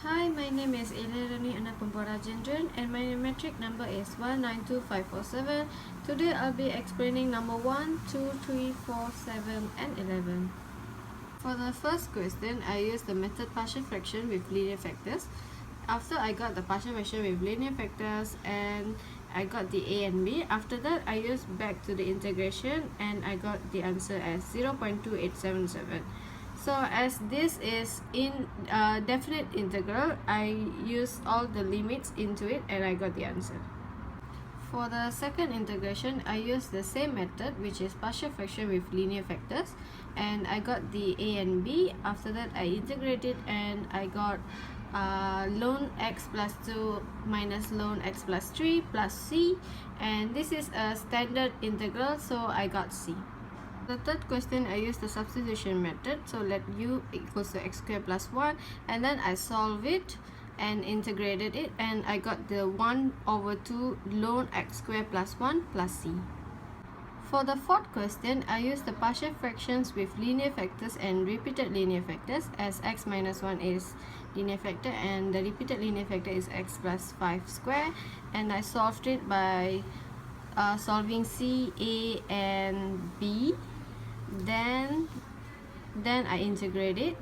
Hi, my name is Elaiyarani Rajendiran and my matric number is 192547. Today I'll be explaining number 1, 2, 3, 4, 7 and 11. For the first question, I used the method partial fraction with linear factors. After I got the partial fraction with linear factors and I got the a and b, after that I used back to the integration and I got the answer as 0.2877. So as this is in definite integral, I used all the limits into it and I got the answer. For the second integration, I used the same method, which is partial fraction with linear factors, and I got the a and b. After that I integrated and I got ln x plus 2 minus ln x plus 3 plus c, and this is a standard integral, so I got c. The third question, I used the substitution method, so let u equals to x squared plus 1, and then I solve it and integrated it and I got the 1 over 2 ln x squared plus 1 plus c. For the fourth question, I used the partial fractions with linear factors and repeated linear factors, as x minus 1 is linear factor and the repeated linear factor is x plus 5 square, and I solved it by solving c, a and b. Then I integrate it.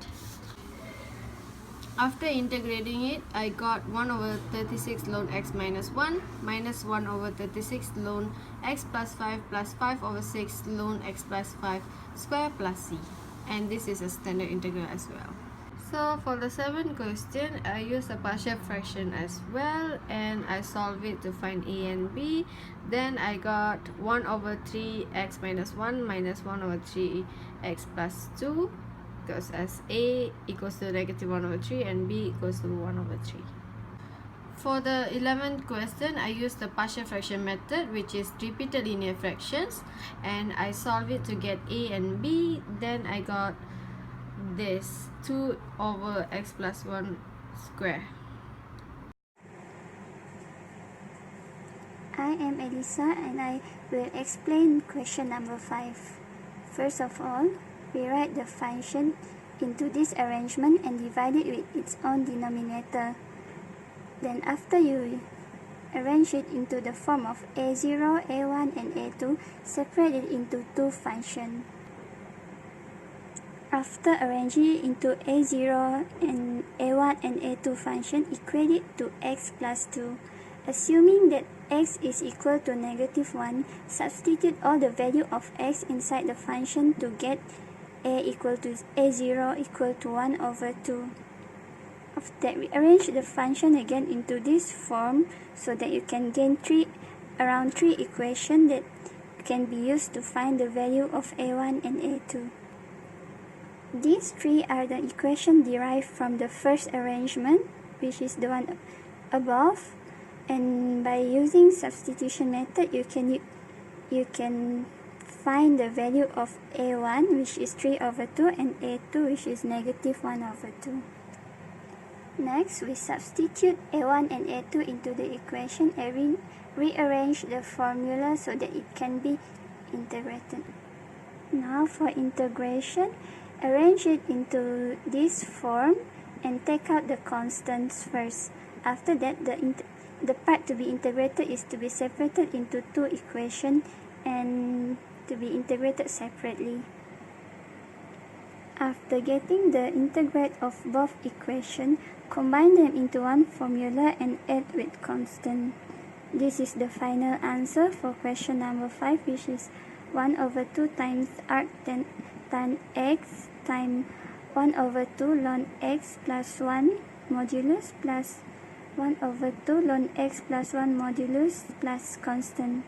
After integrating it, I got 1 over 36 ln x minus 1 minus 1 over 36 ln x plus 5 plus 5 over 6 ln x plus 5 square plus c, and this is a standard integral as well. So for the seventh question, I use a partial fraction as well and I solve it to find a and b. Then I got 1 over 3 x minus 1 minus 1 over 3 x plus 2, because as a equals to negative 1 over 3 and b equals to 1 over 3. For the 11th question, I use the partial fraction method, which is repeated linear fractions, and I solve it to get a and b. Then I got this 2 over x plus 1 square. I am Elisa and I will explain question number 5. First of all, we write the function into this arrangement and divide it with its own denominator. Then after you arrange it into the form of a0, a1 and a2, separate it into two functions. After arranging it into a0 and a1 and a2 function, equate it to x plus 2. Assuming that x is equal to negative 1, substitute all the value of x inside the function to get a equal to a0 equal to 1 over 2. After that, we arrange the function again into this form so that you can gain around 3 equations that can be used to find the value of a1 and a2. These 3 are the equations derived from the first arrangement, which is the one above, and by using substitution method you can find the value of a1, which is 3 over 2, and a2, which is negative 1 over 2. Next, we substitute a1 and a2 into the equation and rearrange the formula so that it can be integrated. Now for integration, arrange it into this form and take out the constants first. After that, the part to be integrated is to be separated into two equations and to be integrated separately. After getting the integrate of both equations, combine them into one formula and add with constant. This is the final answer for question number 5, which is 1 over 2 times arc tan x times 1 over 2 ln x plus 1 modulus plus 1 over 2 ln x plus 1 modulus plus constant.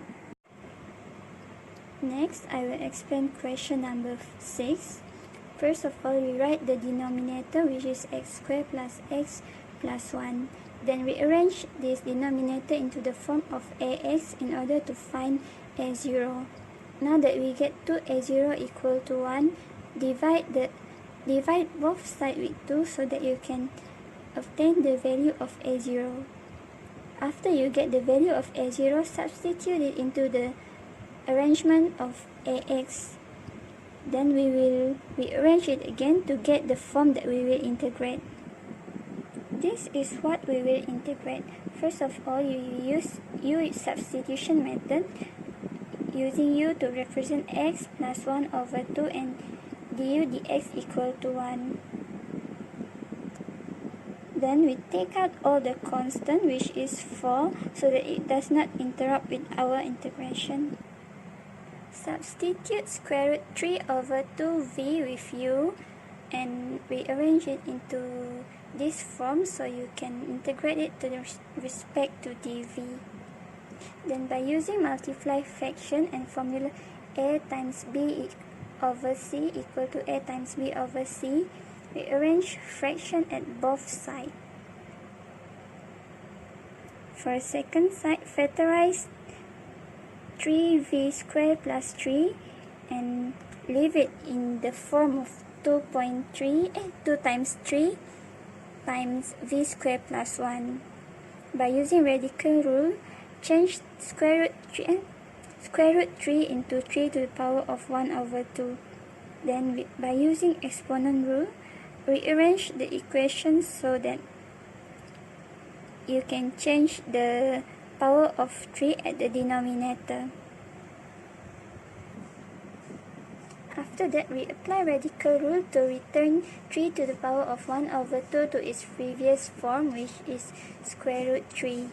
Next, I will explain question number 6. First of all, we write the denominator, which is x squared plus x plus 1. Then we arrange this denominator into the form of ax in order to find a0. Now that we get 2a0 equal to 1, divide both sides with 2 so that you can obtain the value of a0. After you get the value of a0, substitute it into the arrangement of ax. Then we will rearrange it again to get the form that we will integrate. This is what we will integrate. First of all, you use U substitution method, using U to represent x plus 1 over 2 and du dx equal to 1. Then we take out all the constant, which is 4, so that it does not interrupt with our integration. Substitute square root 3 over 2v with u and rearrange it into this form so you can integrate it to the respect to dv. Then by using multiply fraction and formula a times b over c equal to a times b over c, we arrange fraction at both sides. For second side, factorize 3v squared plus 3 and leave it in the form of 2 times 3 times v squared plus 1. By using radical rule, change square root 3 into 3 to the power of 1 over 2. Then by using exponent rule, rearrange the equation so that you can change the power of 3 at the denominator. After that, we apply radical rule to return 3 to the power of 1 over 2 to its previous form, which is square root 3.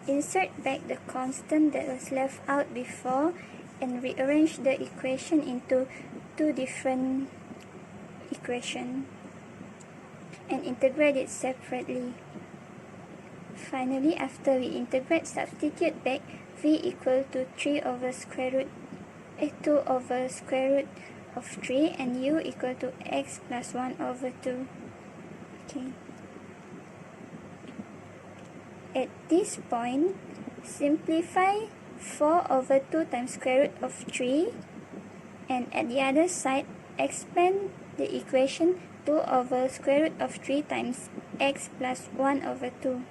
Insert back the constant that was left out before and rearrange the equation into two different equations and integrate it separately. Finally, after we integrate, substitute back v equal to 2 over square root of 3 and u equal to x plus 1 over 2. Okay. At this point, simplify 4 over 2 times square root of 3 and at the other side, expand the equation 2 over square root of 3 times x plus 1 over 2.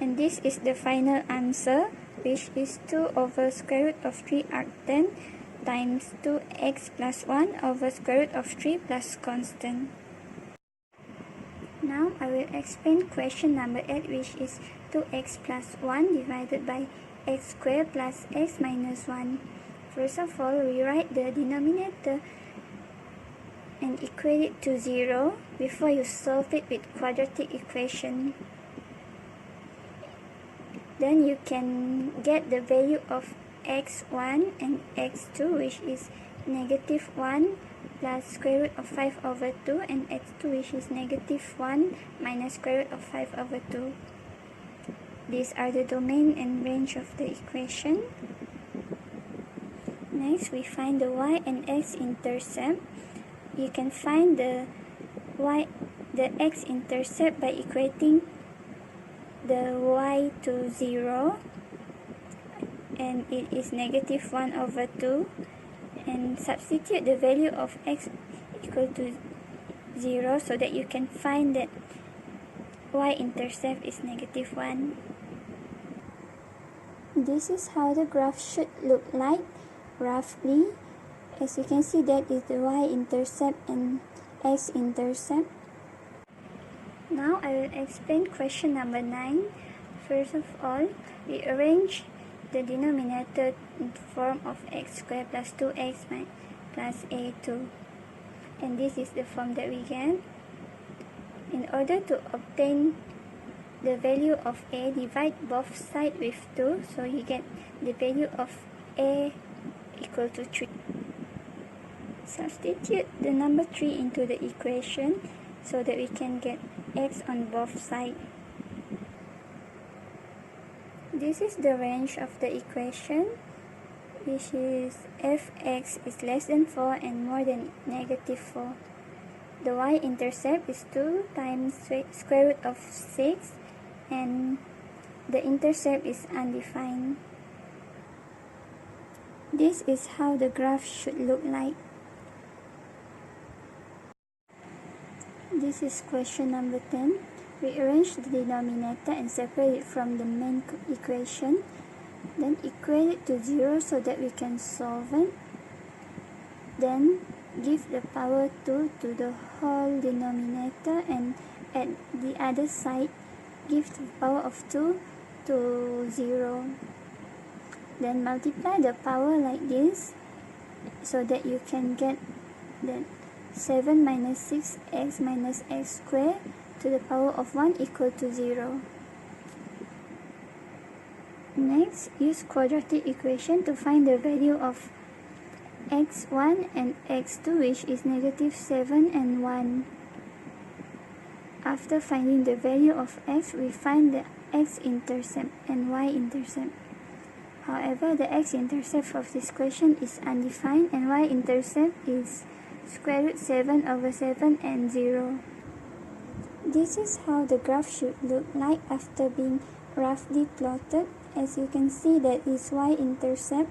And this is the final answer, which is 2 over square root of 3 arctan times 2x plus 1 over square root of 3 plus constant. Now I will explain question number 8, which is 2x plus 1 divided by x squared plus x minus 1. First of all, rewrite the denominator and equate it to 0 before you solve it with quadratic equation. Then you can get the value of x1 and x2, which is negative 1 plus square root of 5 over 2 and x2, which is negative 1 minus square root of 5 over 2. These are the domain and range of the equation. Next, we find the y and x intercept. You can find the x-intercept by equating the y to 0, and it is negative 1 over 2, and substitute the value of x equal to 0 so that you can find that y-intercept is negative 1. This is how the graph should look like roughly. As you can see, that is the y-intercept and x-intercept. Now I will explain question number 9. First of all, we arrange the denominator in the form of x squared plus 2x plus a2. And this is the form that we get. In order to obtain the value of a, divide both sides with 2, so you get the value of a equal to 3. Substitute the number 3 into the equation so that we can get x on both sides. This is the range of the equation, which is fx is less than 4 and more than negative 4. The y-intercept is 2 times square root of 6 and the intercept is undefined. This is how the graph should look like. This is question number 10. Rearrange the denominator and separate it from the main equation. Then equate it to 0 so that we can solve it. Then give the power 2 to the whole denominator, and at the other side give the power of 2 to 0. Then multiply the power like this so that you can get that 7 minus 6x minus x squared to the power of 1 equal to 0. Next, use quadratic equation to find the value of x1 and x2, which is negative 7 and 1. After finding the value of x, we find the x-intercept and y-intercept. However, the x-intercept of this question is undefined and y-intercept is square root 7 over 7 and 0. This is how the graph should look like after being roughly plotted. As you can see that its y-intercept